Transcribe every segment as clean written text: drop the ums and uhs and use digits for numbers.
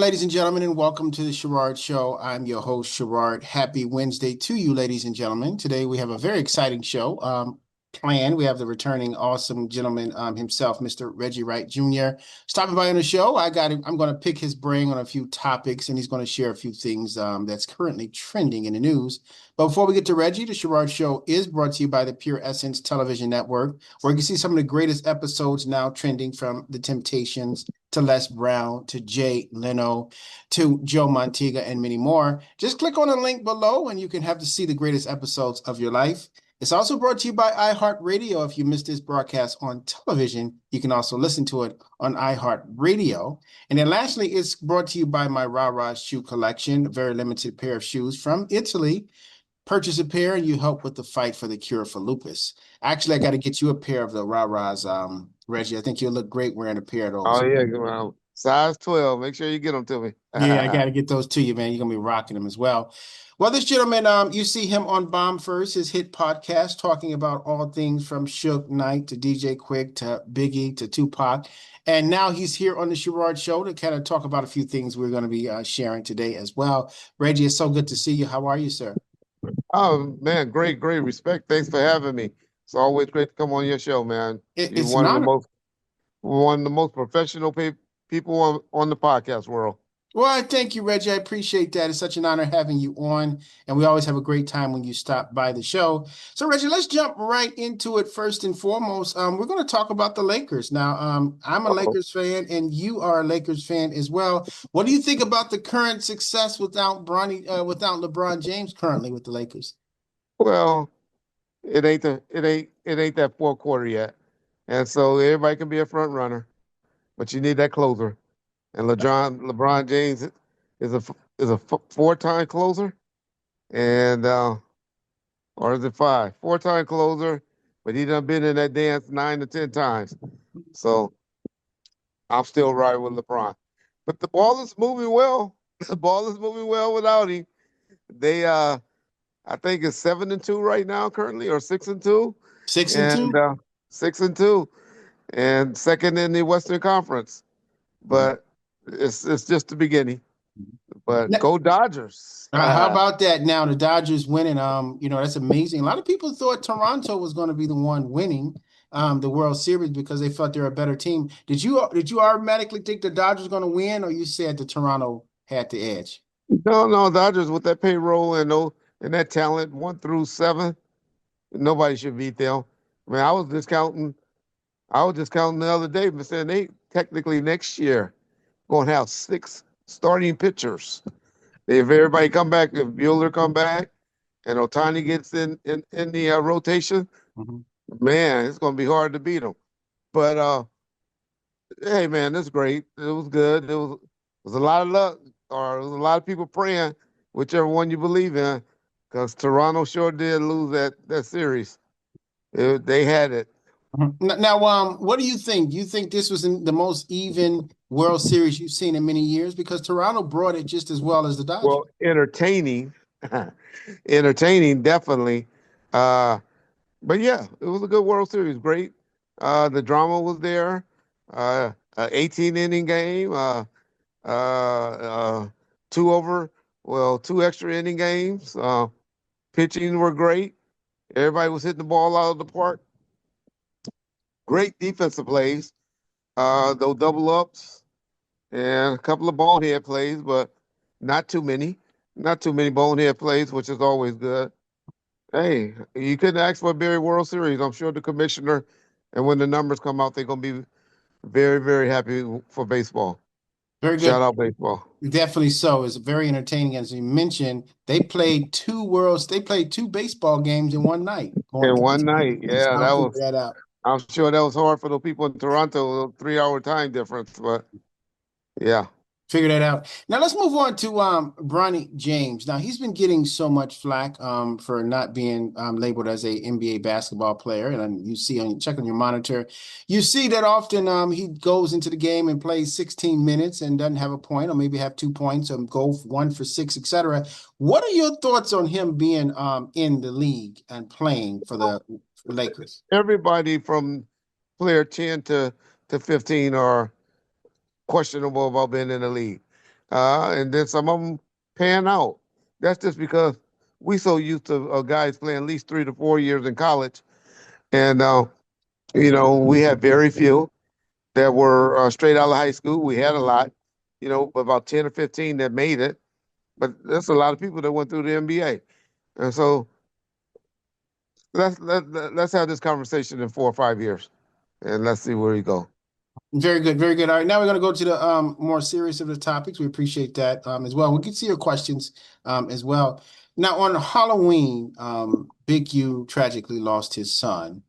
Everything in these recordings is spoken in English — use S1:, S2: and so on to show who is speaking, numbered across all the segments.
S1: ladies and gentlemen, and welcome to the Sherard Show. I'm your host, Sherard. Happy Wednesday to you, ladies and gentlemen. Today we have a very exciting show planned. We have the returning awesome gentleman himself, Mr. Reggie Wright Jr. Stopping by on the show. I'm going to pick his brain on a few topics, and he's going to share a few things that's currently trending in the news. But before we get to Reggie, the Sherard Show is brought to you by the Pure Essence Television Network, where you can see some of the greatest episodes now trending from The Temptations to Les Brown, to Jay Leno, to Joe Montega, and many more. Just click on the link below and you can have to see the greatest episodes of your life. It's also brought to you by iHeartRadio. If you missed this broadcast on television, you can also listen to it on iHeartRadio. And then lastly, it's brought to you by my Rah shoe collection, a very limited pair of shoes from Italy. Purchase a pair and you help with the fight for the cure for lupus. Actually, I got to get you a pair of the Rah-Rahs, Reggie. I think you'll look great wearing a pair of
S2: Oh
S1: those.
S2: yeah, well, size 12. Make sure you get them to me.
S1: Yeah, I got to get those to you, man. You're going to be rocking them as well. Well, this gentleman, you see him on Bomb First, his hit podcast, talking about all things from Suge Knight to DJ Quik to Biggie to Tupac. And now he's here on the Sherard Show to kind of talk about a few things we're going to be sharing today as well. Reggie, it's so good to see you. How are you, sir?
S2: Oh man, great respect. Thanks for having me. It's always great to come on your show, man. You're
S1: It's an honor.
S2: one of the most professional people on the podcast world.
S1: Well, I thank you, Reggie. I appreciate that. It's such an honor having you on, and we always have a great time when you stop by the show. So, Reggie, let's jump right into it. First and foremost, we're going to talk about the Lakers. Now, I'm a
S2: Uh-oh.
S1: Lakers fan, and you are a Lakers fan as well. What do you think about the current success without LeBron James currently with the Lakers?
S2: Well, it ain't that fourth quarter yet, and so everybody can be a front runner, but you need that closer. And LeBron James is a four-time closer, and or is it five? Four-time closer, but he done been in that dance 9 to 10 times. So I'm still riding with LeBron. But the ball is moving well. The ball is moving well without him. They I think it's 7-2 right now currently, or 6-2.
S1: 6-2?
S2: And 6-2. And second in the Western Conference. But it's just the beginning. But go Dodgers.
S1: How about that now? The Dodgers winning. That's amazing. A lot of people thought Toronto was going to be the one winning the World Series because they felt they're a better team. Did you automatically think the Dodgers were going to win, or you said that Toronto had the edge?
S2: No, Dodgers with that payroll and that talent 1 through 7, nobody should beat them. I mean, I was just counting the other day, but saying they technically next year going to have 6 starting pitchers. If everybody come back, if Bueller come back and Otani gets in the rotation,
S1: Mhm.
S2: man, it's going to be hard to beat them. But hey, man, that's great. It was good. It was a lot of luck, or it was a lot of people praying, whichever one you believe in, because Toronto sure did lose that series. They had it.
S1: Now, what do you think? Do you think this was the most even World Series you've seen in many years? Because Toronto brought it just as well as the Dodgers.
S2: Well, entertaining, entertaining, definitely. Uh, but yeah, it was a good World Series. Great. The drama was there. 18 inning game. Uh, two over, two extra inning games. Pitching were great. Everybody was hitting the ball out of the park. Great defensive plays. Though double ups and a couple of bonehead plays, but not too many. Not too many bonehead plays, which is always good. Hey, you couldn't ask for a Berry World Series. I'm sure the commissioner, and when the numbers come out, they're gonna be very happy for baseball.
S1: Very
S2: Shout
S1: good.
S2: out baseball.
S1: Definitely so. It's very entertaining. As you mentioned, they played two baseball games in one night. Going
S2: And
S1: back
S2: one
S1: to
S2: night, yeah,
S1: I'll
S2: that
S1: figure
S2: was.
S1: that out.
S2: I'm sure that was hard for the people in Toronto, a 3 hour time difference. But yeah,
S1: Figure that out. Now let's move on to Bronny James. Now he's been getting so much flack for not being labeled as a NBA basketball player. And you see check on your monitor, you see that often he goes into the game and plays 16 minutes and doesn't have a point, or maybe have 2 points, or go 1 for 6, etc. What are your thoughts on him being in the league and playing for the Lakers?
S2: everybody from player 10 to 15 are questionable about being in the league. and then some of them pan out. That's just because we so used to guys playing at least 3 to 4 years in college, and we had very few that were straight out of high school. We had a lot, about 10 or 15 that made it, but there's a lot of people that went through the NBA, and so let's have this conversation in 4 or 5 years, and let's see where we go.
S1: Very good, very good. All right, now we're going to go to the more serious of the topics. We appreciate that as well. We can see your questions as well. Now, on Halloween, Big U tragically lost his son,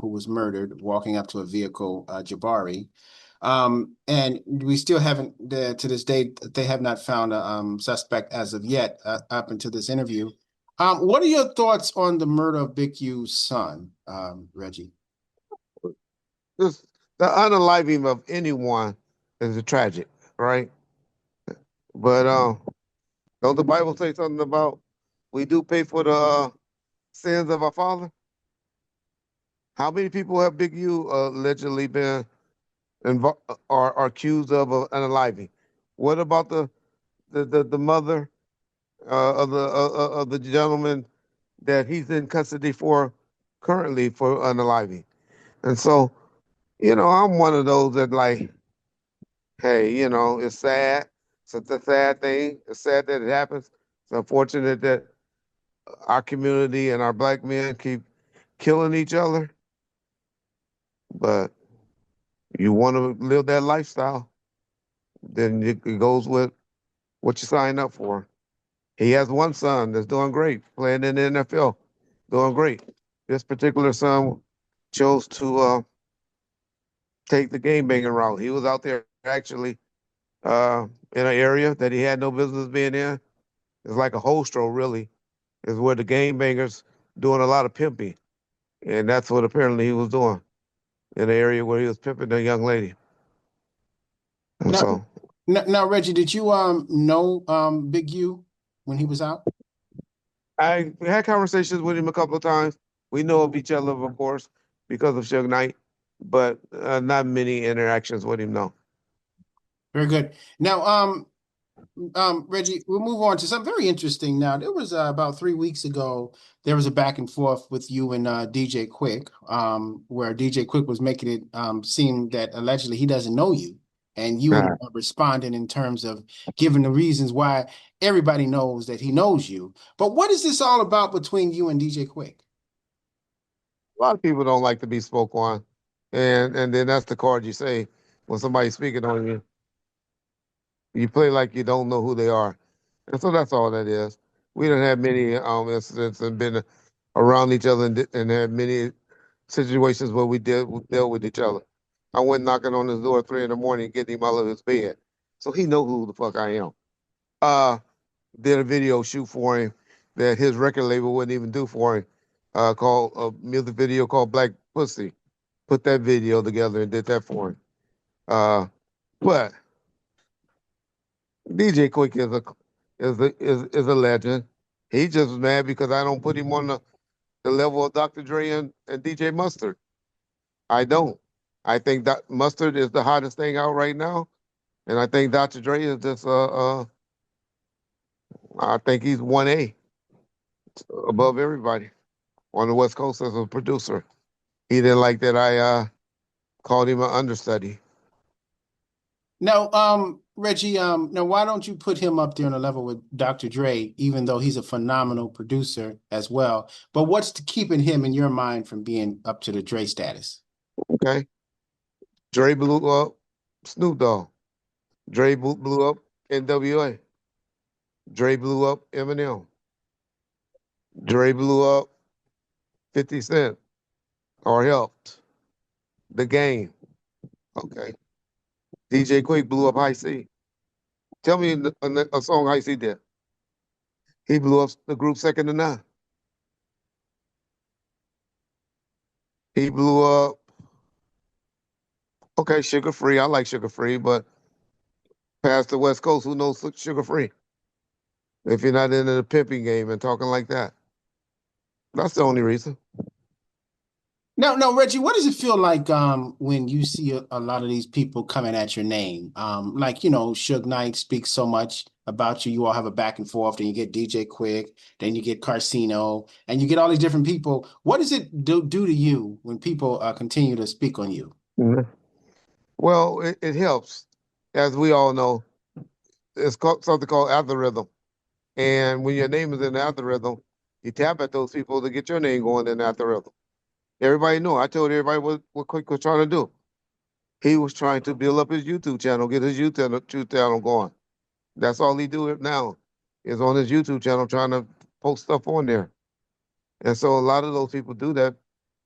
S1: who was murdered walking up to a vehicle, Jabari. And we still haven't, to this day, they have not found a suspect as of yet, up until this interview. What are your thoughts on the murder of Big U's son, Reggie?
S2: Just the unaliving of anyone is a tragic, right? But don't the Bible say something about we do pay for the sins of our father? How many people have Big U allegedly been involved or are accused of unaliving? What about the mother of the gentleman that he's in custody for currently for unaliving? And so, I'm one of those that like, hey, it's sad. It's a sad thing. It's sad that it happens. It's unfortunate that our community and our black men keep killing each other. But you want to live that lifestyle, then it goes with what you sign up for. He has one son that's doing great, playing in the NFL, doing great. This particular son chose to take the game banging route. He was out there actually in an area that he had no business being in. It's like a hostro, really, is where the game bangers doing a lot of pimping. And that's what apparently he was doing in an area where he was pimping a young lady. And
S1: Now,
S2: so
S1: now, Reggie, did you know Big U when he was out?
S2: I had conversations with him a couple of times. We know of each other, of course, because of Suge Knight, but not many interactions with him, no.
S1: Very good. Now, Reggie, we'll move on to something very interesting. Now, there was about 3 weeks ago, there was a back and forth with you and DJ Quik, where DJ Quik was making it seem that allegedly he doesn't know you, and you ended
S2: Nah.
S1: up responding in terms of giving the reasons why everybody knows that he knows you. But what is this all about between you and DJ Quik?
S2: A lot of people don't like to be spoke on. And then that's the card you say when somebody's speaking on you. You play like you don't know who they are. And so that's all that is. We don't have many incidents and been around each other and had many situations where we dealt with each other. I went knocking on his door at 3 in the morning, getting him out of his bed. So he know who the fuck I am. Uh did a video shoot for him that his record label wouldn't even do for him. Called a music video called Black Pussy. Put that video together and did that for him. But DJ Quick is a legend. He just was mad because I don't put him on the level of Dr. Dre and DJ Mustard. I don't. I think that Mustard is the hottest thing out right now, and I think Dr. Dre is just I think he's 1A above everybody on the West Coast as a producer. He didn't like that I called him an understudy.
S1: Now, Reggie, now why don't you put him up there on a level with Dr. Dre, even though he's a phenomenal producer as well? But what's keeping him in your mind from being up to the Dre status?
S2: Okay, Dre blew up Snoop Dogg. Dre blew up NWA. Dre blew up Eminem. Dre blew up 50 Cent or helped the game. Okay. DJ Quick blew up High C. Tell me a song High C did. He blew up the group Second to None. He blew up, okay, Sugar Free. I like Sugar Free, but past the West Coast, who knows Sugar Free? If you're not into the pimping game and talking like that. That's the only reason.
S1: No, Reggie, what does it feel like when you see a lot of these people coming at your name? Like, Suge Knight speaks so much about you. You all have a back and forth, then you get DJ Quik, then you get Carcino, and you get all these different people. What does it do to you when people continue to speak on you?
S2: Mhm. Well, it helps. As we all know, it's called something called algorithm. And when your name is in the algorithm, you tap at those people to get your name going in the algorithm. Everybody knew. I told everybody what Quik was trying to do. He was trying to build up his YouTube channel, get his YouTube channel going. That's all he do now is on his YouTube channel trying to post stuff on there. And so a lot of those people do that.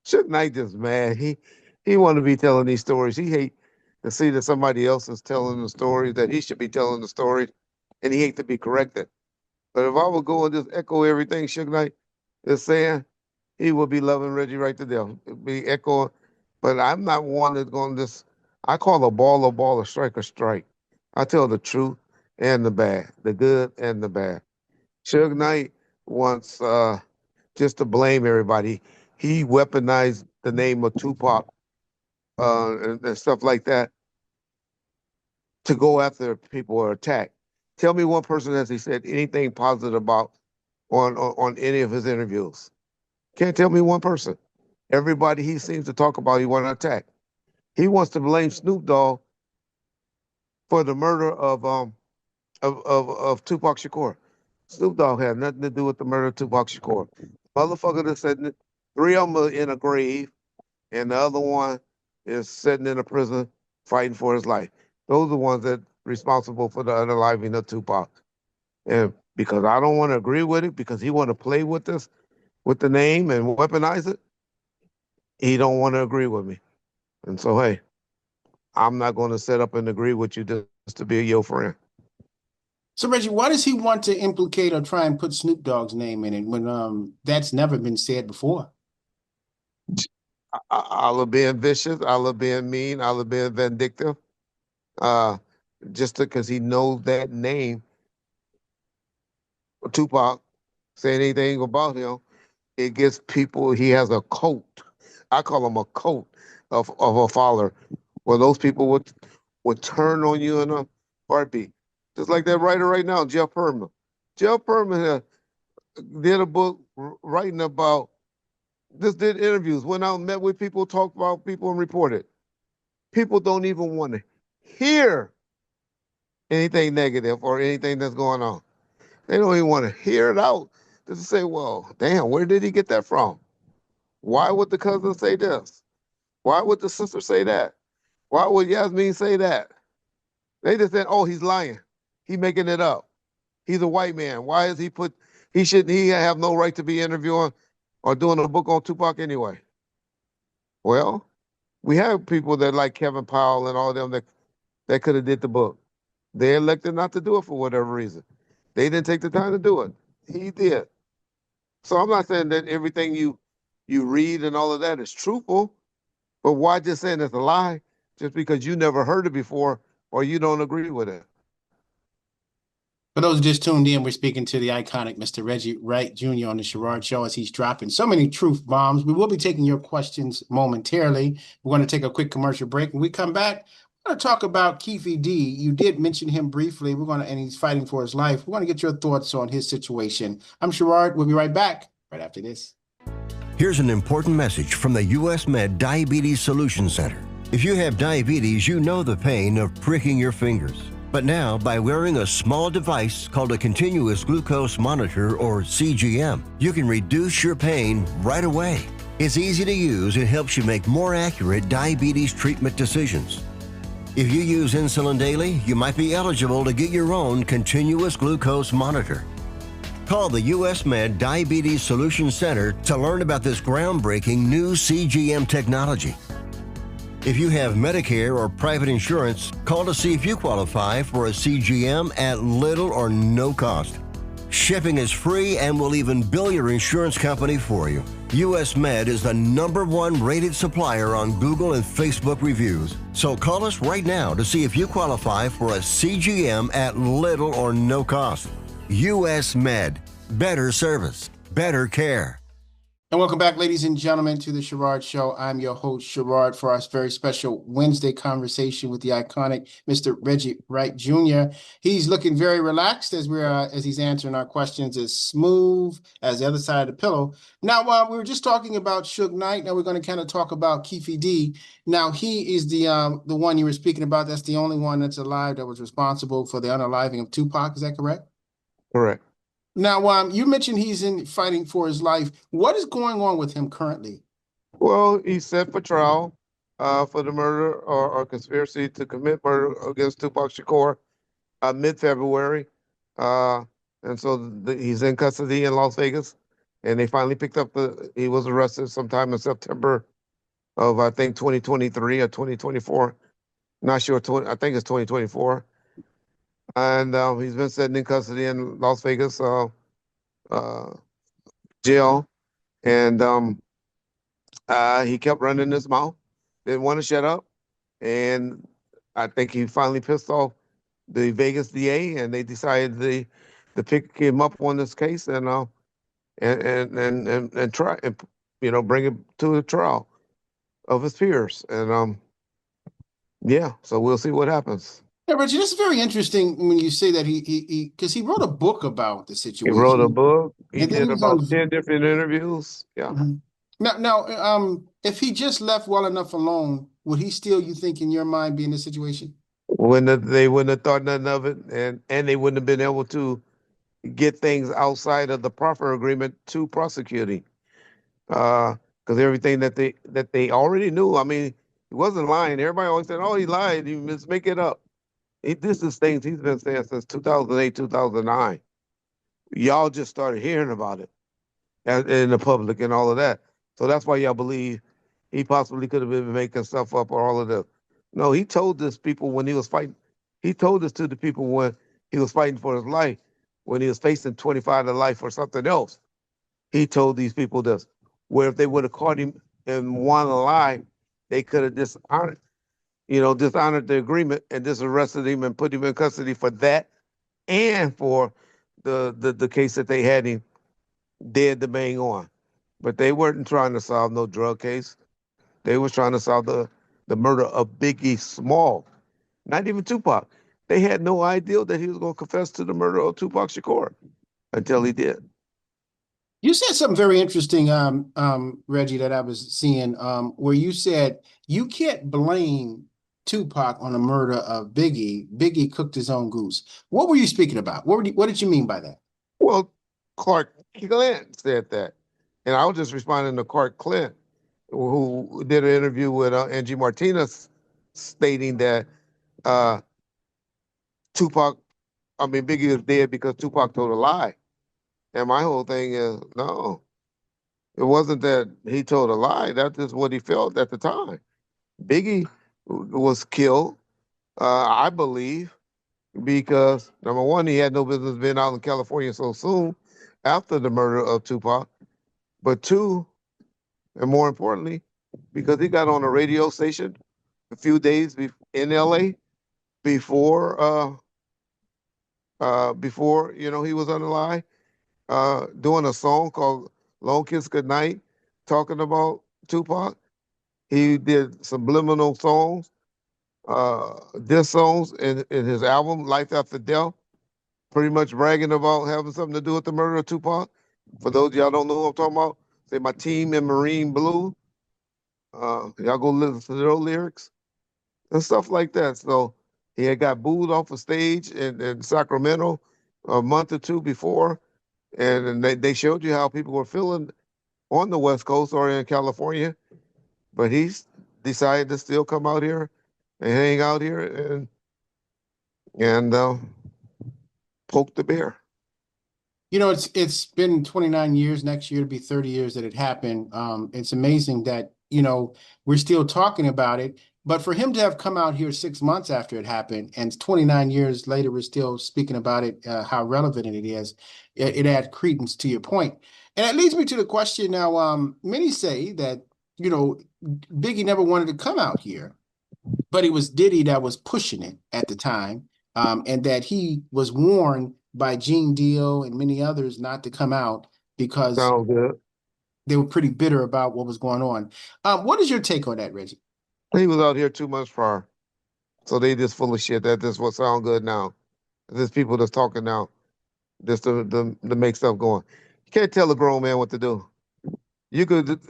S2: Suge Knight is mad. He want to be telling these stories. He hate to see that somebody else is telling the story that he should be telling the story, and he hate to be corrected. But if I would go and just echo everything Suge Knight is saying, he would be loving Reggie right to death. It'd be echoing. But I'm not one that's going to just, I call a ball, a strike a strike. I tell the truth and the bad, the good and the bad. Suge Knight wants just to blame everybody. He weaponized the name of Tupac and stuff like that to go after people or attack. Tell me one person has he said anything positive about on any of his interviews. Can't tell me one person. Everybody he seems to talk about, he want to attack. He wants to blame Snoop Dogg for the murder of Tupac Shakur. Snoop Dogg had nothing to do with the murder of Tupac Shakur. Motherfucker that said three of them are in a grave, and the other one is sitting in a prison fighting for his life. Those are the ones that responsible for the unaliving of Tupac. And because I don't want to agree with it, because he want to play with this, with the name and weaponize it, he don't want to agree with me. And so, hey, I'm not going to set up and agree with you just to be your friend.
S1: So, Reggie, why does he want to implicate or try and put Snoop Dogg's name in it when that's never been said before?
S2: I love being vicious. I love being mean. I love being vindictive. Uh, just because he knows that name, Tupac, say anything about him, it gets people, he has a cult. I call him a cult of a follower, where those people would turn on you in a heartbeat. Just like that writer right now, Jeff Perlman. Jeff Perlman did a book writing about, just did interviews, went out and met with people, talked about people and reported. People don't even want to hear anything negative or anything that's going on. They don't even want to hear it out. Just to say, well, damn, where did he get that from? Why would the cousin say this? Why would the sister say that? Why would Yasmin say that? They just said, oh, he's lying. He making it up. He's a white man. Why is he have no right to be interviewing or doing a book on Tupac anyway? Well, we have people that like Kevin Powell and all of them that could have did the book. They elected not to do it for whatever reason. They didn't take the time to do it. He did. So I'm not saying that everything you read and all of that is truthful, but why just saying it's a lie just because you never heard it before or you don't agree with it?
S1: For those who just tuned in, we're speaking to the iconic Mr. Reggie Wright Jr. on the Sherard Show as he's dropping so many truth bombs. We will be taking your questions momentarily. We're going to take a quick commercial break. When we come back, we're going to talk about Keefe D. You did mention him briefly. And he's fighting for his life. We're going to get your thoughts on his situation. I'm Sherard. We'll be right back right after this.
S3: Here's an important message from the U.S. Med Diabetes Solution Center. If you have diabetes, you know the pain of pricking your fingers. But now, by wearing a small device called a continuous glucose monitor, or CGM, you can reduce your pain right away. It's easy to use and helps you make more accurate diabetes treatment decisions. If you use insulin daily, you might be eligible to get your own continuous glucose monitor. Call the U.S. Med Diabetes Solution Center to learn about this groundbreaking new CGM technology. If you have Medicare or private insurance, call to see if you qualify for a CGM at little or no cost. Shipping is free and will even bill your insurance company for you. US Med is the #1 rated supplier on Google and Facebook reviews. So call us right now to see if you qualify for a CGM at little or no cost. US Med. Better service. Better care.
S1: And welcome back, ladies and gentlemen, to the Sherard Show. I'm your host, Sherard, for our very special Wednesday conversation with the iconic Mr. Reggie Wright Jr. He's looking very relaxed as he's answering our questions, as smooth as the other side of the pillow. Now, we were just talking about Suge Knight. Now we're going to kind of talk about Keefe D. Now he is the one you were speaking about. That's the only one that's alive that was responsible for the unaliving of Tupac. Is that correct?
S2: Correct.
S1: Now, you mentioned he's in fighting for his life. What is going on with him currently?
S2: Well, he's set for trial for the murder or conspiracy to commit murder against Tupac Shakur mid-February. And so he's in custody in Las Vegas. And they finally picked up he was arrested sometime in September of, I think, 2023 or 2024. Not sure, I think it's 2024. And he's been sitting in custody in Las Vegas jail. And he kept running his mouth, didn't want to shut up. And I think he finally pissed off the Vegas DA, and they decided to pick him up on this case and try and bring him to the trial of his peers. And yeah, so we'll see what happens.
S1: Yeah, Reggie, this is very interesting when you say that because he wrote a book about the
S2: He wrote a
S1: situation,
S2: book. He
S1: and then he
S2: did
S1: was
S2: about
S1: on.
S2: 10 different interviews. Yeah.
S1: Mhm. Now, if he just left well enough alone, would he still, you think, in your mind, be in this situation?
S2: They wouldn't have thought nothing of it, and they wouldn't have been able to get things outside of the proffer agreement to prosecuting. Because everything that they already knew. I mean, he wasn't lying. Everybody always said, "Oh, he lied. He must make it up." This is things he's been saying since 2008, 2009. Y'all just started hearing about it in the public and all of that. So that's why y'all believe he possibly could have been making stuff up or all of this. No, he told this people when he was fighting. He told this to the people when he was fighting for his life, when he was facing 25 to life or something else. He told these people this, where if they would have caught him in one lie, they could have dishonored the agreement and just arrested him and put him in custody for that and for the case that they had him dead to bang on. But they weren't trying to solve no drug case. They was trying to solve the murder of Biggie Small, not even Tupac. They had no idea that he was going to confess to the murder of Tupac Shakur until he did.
S1: You said something very interesting, Reggie, that I was seeing, where you said you can't blame Tupac on the murder of Biggie. Biggie cooked his own goose. What were you speaking about? What did you mean by that?
S2: Well, Clark Clint said that. And I was just responding to Clark Clint, who did an interview with Angie Martinez stating that Biggie is dead because Tupac told a lie. And my whole thing is, no, it wasn't that he told a lie. That's just what he felt at the time. Biggie was killed, I believe, because number one, he had no business being out in California so soon after the murder of Tupac. But two, and more importantly, because he got on a radio station a few days in LA before he was on the line, doing a song called Long Kiss Goodnight, talking about Tupac. He did subliminal songs, diss songs in his album, Life After Death, pretty much bragging about having something to do with the murder of Tupac. For those of y'all don't know who I'm talking about, say my team in Marine Blue. Y'all go listen to their lyrics and stuff like that. So he had got booed off a stage in Sacramento a month or two before, and they showed you how people were feeling on the West Coast or in California. But he's decided to still come out here and hang out here and poke the bear.
S1: You know, it's been 29 years. Next year to be 30 years that it happened. It's amazing that, we're still talking about it. But for him to have come out here 6 months after it happened, and 29 years later, we're still speaking about it, how relevant it is, it adds credence to your point. And it leads me to the question now, many say that, Biggie never wanted to come out here, but it was Diddy that was pushing it at the time, and that he was warned by Gene Deal and many others not to come out because
S2: Sounds good.
S1: they were pretty bitter about what was going on. What is your take on that, Reggie?
S2: He was out here 2 months prior. So they just full of shit. That just what sound good now. There's people that's talking now just to make stuff going. You can't tell a grown man what to do. You could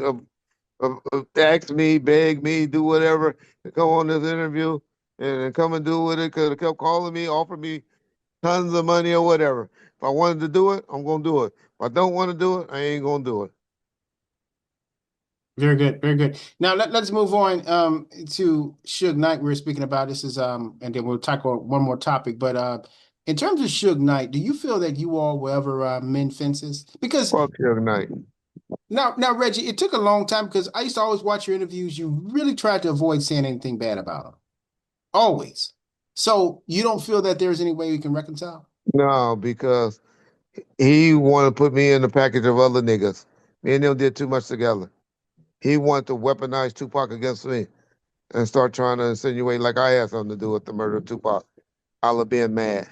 S2: ask me, beg me, do whatever to come on this interview and come and do with it. Could have kept calling me, offer me tons of money or whatever. If I wanted to do it, I'm gonna do it. If I don't want to do it, I ain't gonna do it.
S1: Very good, very good. Now let's move on to Suge Knight. We were speaking about this is and then we'll tackle one more topic. But in terms of Suge Knight, do you feel that you all will ever mend fences? Because
S2: Fuck your night.
S1: now Reggie, it took a long time because I used to always watch your interviews. You really tried to avoid saying anything bad about him, always. So you don't feel that there's any way we can reconcile?
S2: No, because he wanted to put me in the package of other niggas. Me and them did too much together. He wanted to weaponize Tupac against me and start trying to insinuate like I had something to do with the murder of Tupac. I'll have been mad.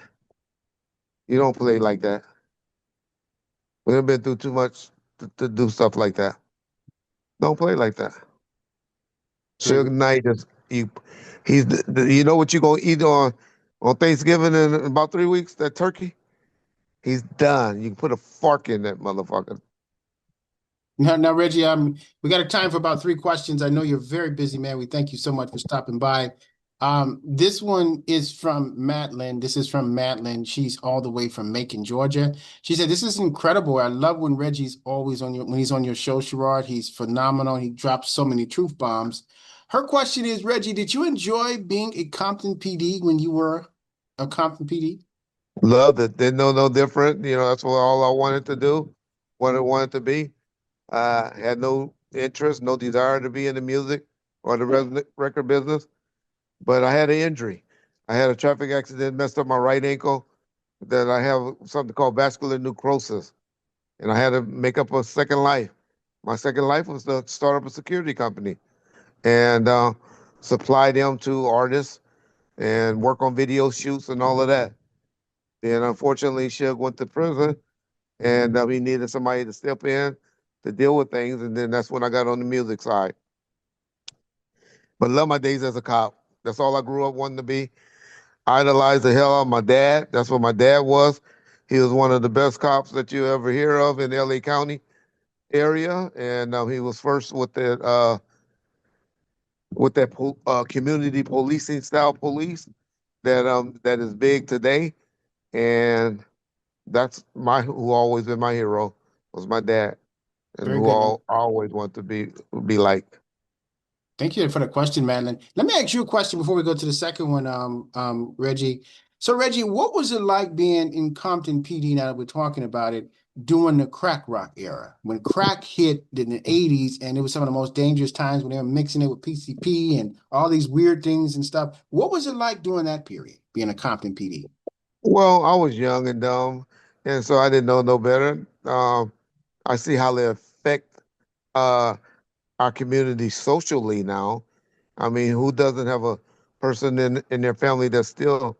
S2: You don't play like that. We've been through too much to do stuff like that. Don't play like that.
S1: Very
S2: Suge
S1: good.
S2: Knight is you know what you gonna eat on Thanksgiving in about 3 weeks? That turkey. He's done. You can put a fork in that motherfucker.
S1: Now, Reggie, we got a time for about 3 questions. I know you're very busy, man. We thank you so much for stopping by. This one is from Madeline. This is from Madeline. She's all the way from Macon, Georgia. She said, "This is incredible. I love when Reggie's always when he's on your show, Sherard. He's phenomenal. He drops so many truth bombs." Her question is, Reggie, did you enjoy being a Compton PD when you were a Compton PD?
S2: Loved it. Didn't know no different. You know, that's what all I wanted to do, what I wanted to be. Had no interest, no desire to be in the music or the record business, but I had an injury. I had a traffic accident, messed up my right ankle. That I have something called vascular necrosis, and I had to make up a second life. My second life was to start up a security company and supply them to artists and work on video shoots and all of that. And unfortunately, Suge went to prison, and he needed somebody to step in to deal with things. And then that's when I got on the music side. But love my days as a cop. That's all I grew up wanting to be. Idolized the hell out of my dad. That's what my dad was. He was one of the best cops that you ever hear of in the LA County area, and he was first with that community policing style police that is big today. And that's who always been my hero was my dad, and
S1: Very
S2: who
S1: good, man.
S2: always want to be like.
S1: Thank you for the question, Madeline. Let me ask you a question before we go to the second one, Reggie. So, Reggie, what was it like being in Compton PD, now that we're talking about it, during the crack rock era? When crack hit in the 80s, and it was some of the most dangerous times when they were mixing it with PCP and all these weird things and stuff. What was it like during that period, being a Compton PD?
S2: Well, I was young and dumb, and so I didn't know no better. I see how they affect uh, our community socially now. I mean, who doesn't have a person in their family that still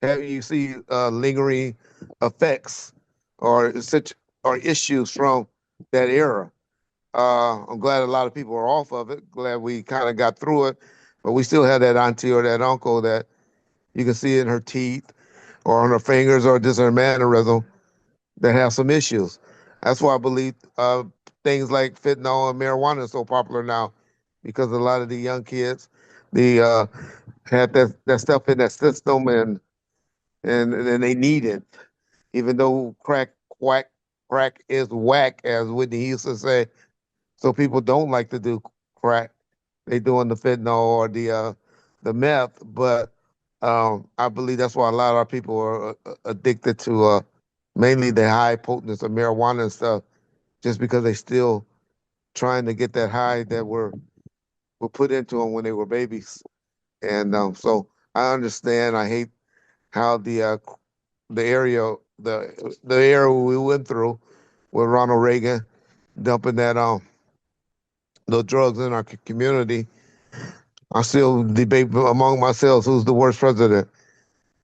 S2: have you see lingering effects or such or issues from that era? I'm glad a lot of people are off of it. Glad we kind of got through it, but we still have that auntie or that uncle that you can see in her teeth or on her fingers or just her mannerism that have some issues. That's why I believe things like fentanyl and marijuana are so popular now, because a lot of the young kids, the had that stuff in that system, and they need it, even though crack is whack, as Whitney used to say. So people don't like to do crack. They doing the fentanyl or the meth, but I believe that's why a lot of our people are addicted to mainly the high potence of marijuana and stuff, just because they still trying to get that high that were put into them when they were babies. And so I understand. I hate how the area the era we went through with Ronald Reagan dumping those drugs in our community. I still debate among myself who's the worst president.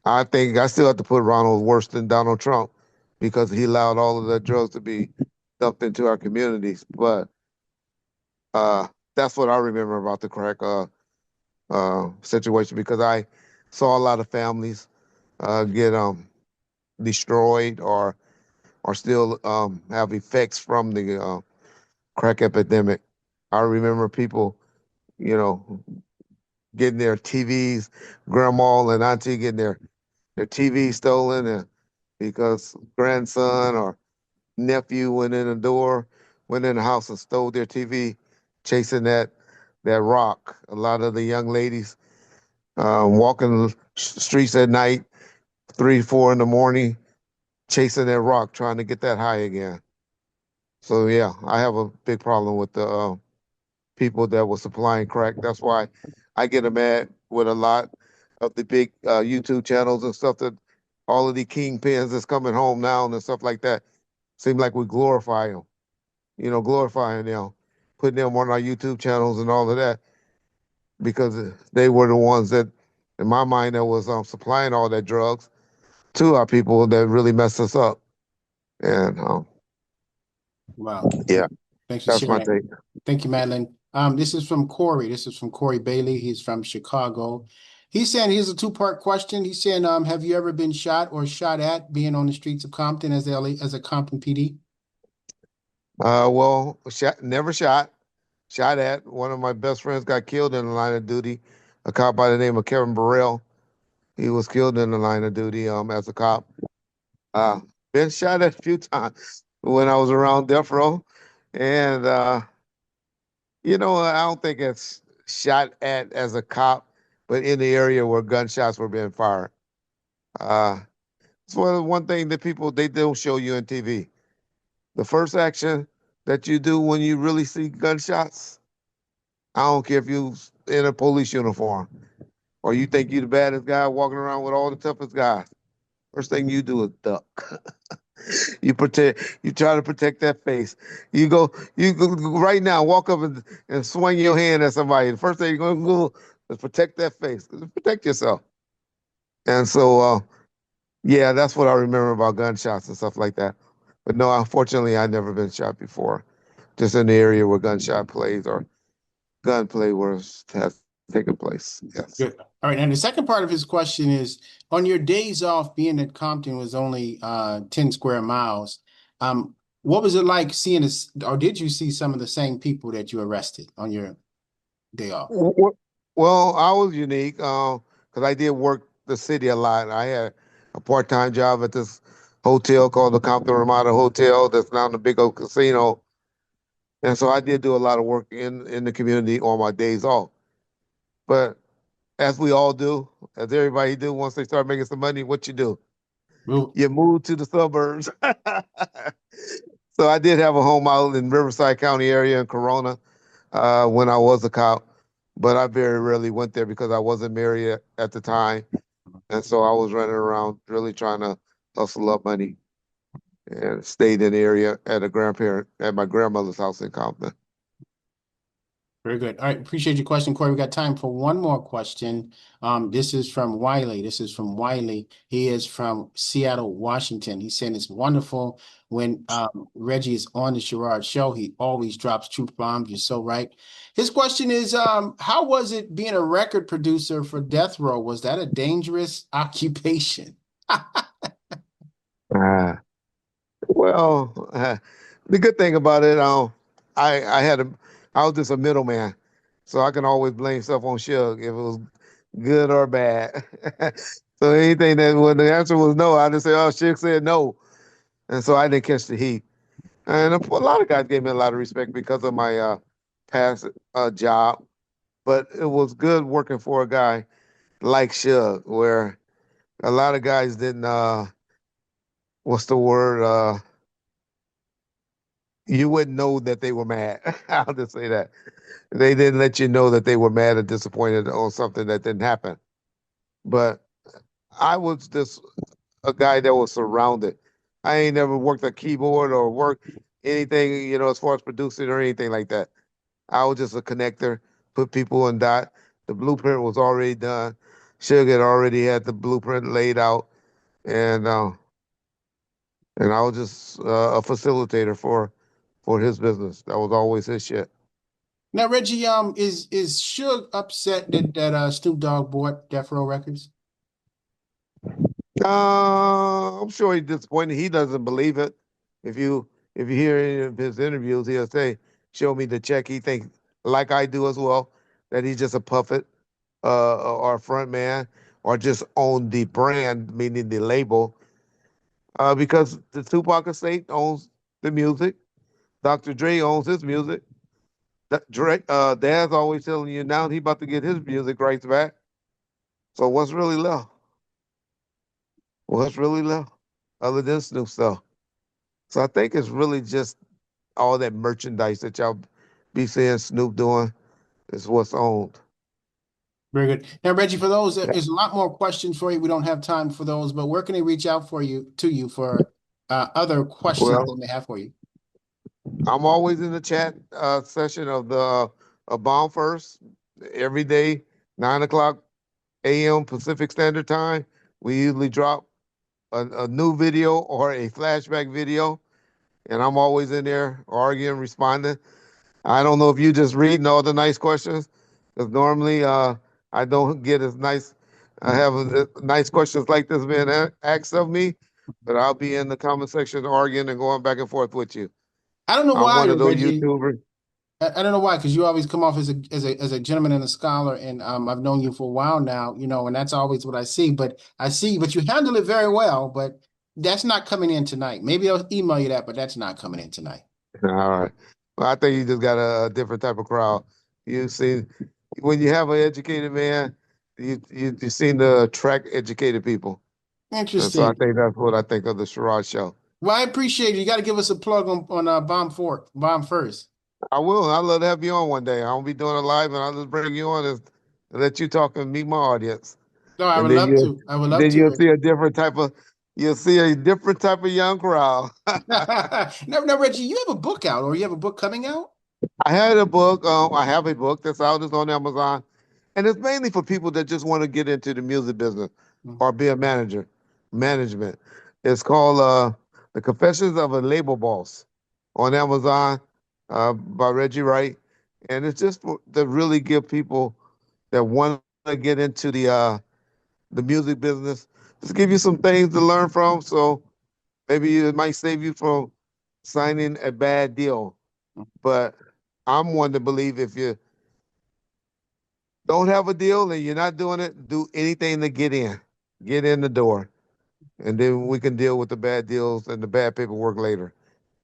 S2: I think I still have to put Ronald worse than Donald Trump because he allowed all of that drugs to be dumped into our communities. But that's what I remember about the crack situation, because I saw a lot of families get destroyed or still have effects from the crack epidemic. I remember people, you know, getting their TVs, grandma and auntie getting their TV stolen, because grandson or nephew went in the door, went in the house and stole their TV, chasing that rock. A lot of the young ladies walking the streets at night, 3, 4 in the morning, chasing that rock, trying to get that high again. So yeah, I have a big problem with the people that were supplying crack. That's why I get mad with a lot of the big YouTube channels and stuff, that all of the kingpins that's coming home now and stuff like that. Seem like we glorify them, glorifying them, putting them on our YouTube channels and all of that, because they were the ones that, in my mind, that was supplying all that drugs to our people that really messed us up. And
S1: Wow.
S2: yeah,
S1: Thanks for
S2: that's my
S1: sharing that.
S2: take.
S1: Thank you, Madeline. This is from Corey. This is from Corey Bailey. He's from Chicago. He's saying here's a two-part question. He's saying, have you ever been shot or shot at being on the streets of Compton as a Compton PD?
S2: Well, never shot. Shot at. One of my best friends got killed in the line of duty. A cop by the name of Kevin Burrell. He was killed in the line of duty as a cop. Uh, been shot at a few times when I was around death row, and I don't think it's shot at as a cop, but in the area where gunshots were being fired. Uh, it's one thing that people they don't show you on TV. The first action that you do when you really see gunshots, I don't care if you in a police uniform or you think you the baddest guy walking around with all the toughest guys. First thing you do is duck. You try to protect that face. You go right now, walk up and swing your hand at somebody. The first thing you're gonna do is protect that face. Protect yourself. And so yeah, that's what I remember about gunshots and stuff like that. But no, unfortunately I've never been shot before. Just in the area where gunshot plays or gunplay has taken place. Yes.
S1: Good. All right. And the second part of his question is, on your days off, being that Compton was only 10 square miles, what was it like seeing this, or did you see some of the same people that you arrested on your day off?
S2: Well, I was unique because I did work the city a lot. I had a part-time job at this hotel called the Compton Ramada Hotel that's now in the big old casino. And so I did do a lot of work in the community on my days off. But as we all do, as everybody do, once they start making some money, what you do?
S1: Well,
S2: You move to the suburbs. So I did have a home out in Riverside County area in Corona when I was a cop, but I very rarely went there because I wasn't married at the time. And so I was running around really trying to hustle up money, and stayed in the area at my grandmother's house in Compton.
S1: very good. All right. Appreciate your question, Corey. We got time for one more question. This is from Wiley. He is from Seattle, Washington. He's saying it's wonderful when Reggie is on the Sherard Show. He always drops truth bombs. You're so right. His question is, how was it being a record producer for Death Row? Was that a dangerous occupation?
S2: Ah, well, the good thing about it, I had I was just a middleman, so I can always blame stuff on Suge if it was good or bad. So anything that when the answer was no, I just say, "Oh, Suge said no," and so I didn't catch the heat. And a lot of guys gave me a lot of respect because of my past job, but it was good working for a guy like Suge, where a lot of guys didn't. What's the word? You wouldn't know that they were mad. I'll just say that. They didn't let you know that they were mad or disappointed on something that didn't happen. But I was just a guy that was surrounded. I ain't never worked a keyboard or worked anything, as far as producing or anything like that. I was just a connector, put people on dot. The blueprint was already done. Suge had already had the blueprint laid out, and I was just a facilitator for his business. That was always his shit.
S1: Now, Reggie, is Suge upset that Snoop Dogg bought Death Row Records?
S2: I'm sure he's disappointed. He doesn't believe it. If you hear any of his interviews, he'll say, "Show me the check." He thinks, like I do as well, that he's just a puppet, or a front man, or just own the brand, meaning the label. Because the Tupac estate owns the music, Dr. Dre owns his music. Dad's always telling you now he about to get his music rights back. So what's really left? What's really left other than Snoop stuff? So I think it's really just all that merchandise that y'all be seeing Snoop doing is what's owned.
S1: Very good. Now, Reggie, for those,
S2: Yeah.
S1: there's a lot more questions for you. We don't have time for those, but where can they reach out to you for other questions they
S2: Well,
S1: may have for you?
S2: I'm always in the chat session of the Bomb First every day, 9 o'clock a.m. Pacific Standard Time. We usually drop a new video or a flashback video, and I'm always in there arguing, responding. I don't know if you just reading all the nice questions, because normally I don't get as nice. I have nice questions like this being asked of me, but I'll be in the comment section arguing and going back and forth with you.
S1: I don't know
S2: I'm
S1: why,
S2: one of those
S1: Reggie.
S2: YouTubers.
S1: I don't know why, because you always come off as a gentleman and a scholar, and I've known you for a while now, and that's always what I see. But you handle it very well. But that's not coming in tonight. Maybe I'll email you that, but that's not coming in tonight.
S2: All right. Well, I think you just got a different type of crowd. You see, when you have an educated man, you seem to attract educated people. And so I
S1: Interesting.
S2: think that's what I think of the Sherard Show.
S1: Well, I appreciate it. You got to give us a plug on Bomb First.
S2: I will. I'd love to have you on one day. I'll be doing it live, and I'll just bring you on and let you talk and meet my audience.
S1: No, I
S2: And
S1: would
S2: then
S1: love
S2: you
S1: to. I would love
S2: then
S1: to,
S2: you'll see
S1: Reggie.
S2: a different type of young crowd.
S1: Now, Reggie, you have a book out, or you have a book coming out?
S2: I had a book. I have a book that's out. It's on Amazon, and it's mainly for people that just want to get into the music business
S1: Mm.
S2: or be a manager, management. It's called "The Confessions of a Label Boss" on Amazon, by Reggie Wright, and it's just to really give people that want to get into the music business, just give you some things to learn from. So maybe it might save you from signing a bad deal. But I'm one to believe if you don't have a deal and you're not doing it, do anything to get in the door. And then we can deal with the bad deals and the bad paperwork later.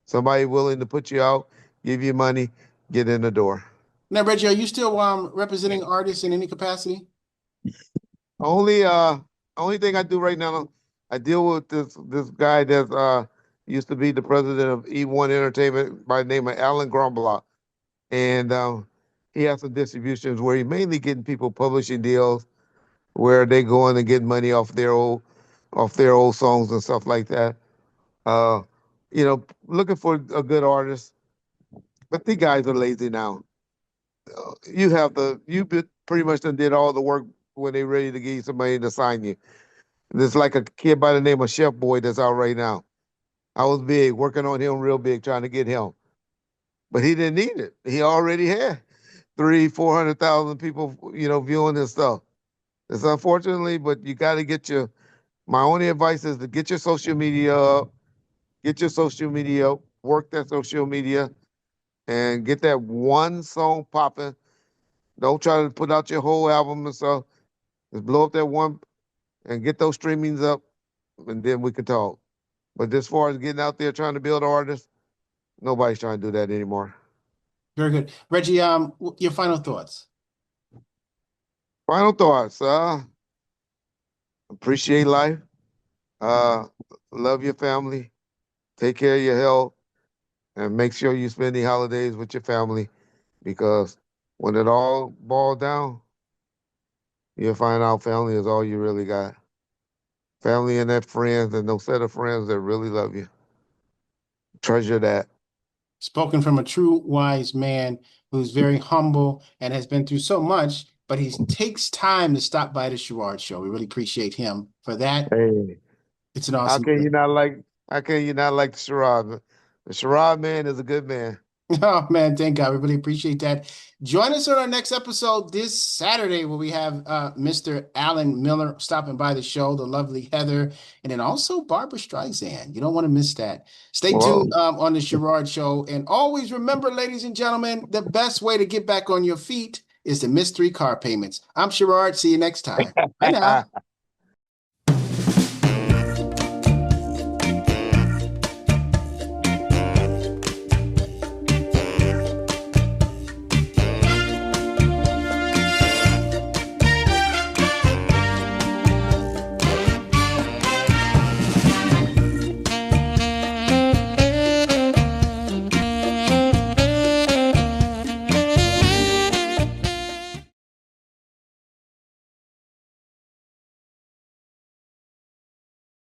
S2: Somebody willing to put you out, give you money, get in the door.
S1: Now, Reggie, are you still representing artists in any capacity?
S2: Only only thing I do right now, I deal with this guy that used to be the president of E1 Entertainment by the name of Alan Grumblock. And he has some distributions where he's mainly getting people publishing deals where they go in and get money off their old songs and stuff like that. Uh, looking for a good artist, but the guys are lazy now. Pretty much done did all the work when they ready to give you somebody to sign you. There's like a kid by the name of Chef Boy that's out right now. I was big, working on him real big, trying to get him, but he didn't need it. He already had 400,000 people, viewing his stuff. It's unfortunately, but you got to my only advice is to get your social media up, work that social media, and get that one song popping. Don't try to put out your whole album and stuff. Just blow up that one and get those streamings up, and then we can talk. But as far as getting out there trying to build artists, nobody's trying to do that anymore.
S1: Very good. Reggie, your final thoughts.
S2: Final thoughts. Appreciate life. Uh, love your family. Take care of your health, and make sure you spend the holidays with your family, because when it all boils down, you'll find out family is all you really got. Family and that friends, and those set of friends that really love you. Treasure that.
S1: Spoken from a true wise man who's very humble and has been through so much, but he takes time to stop by the Sherard Show. We really appreciate him for that.
S2: Hey,
S1: It's an
S2: how
S1: awesome
S2: can you
S1: thing.
S2: not like how can you not like the Sherrod? The Sherard man is a good man.
S1: Oh man, thank God. We really appreciate that. Join us on our next episode this Saturday where we have Mr. Alan Miller stopping by the show, the lovely Heather, and then also Barbara Streisand. You don't want to miss that. Stay
S2: Whoa.
S1: tuned on the Sherard Show. And always remember, ladies and gentlemen, the best way to get back on your feet is to miss 3 car payments. I'm Sherard. See you next time. Bye now.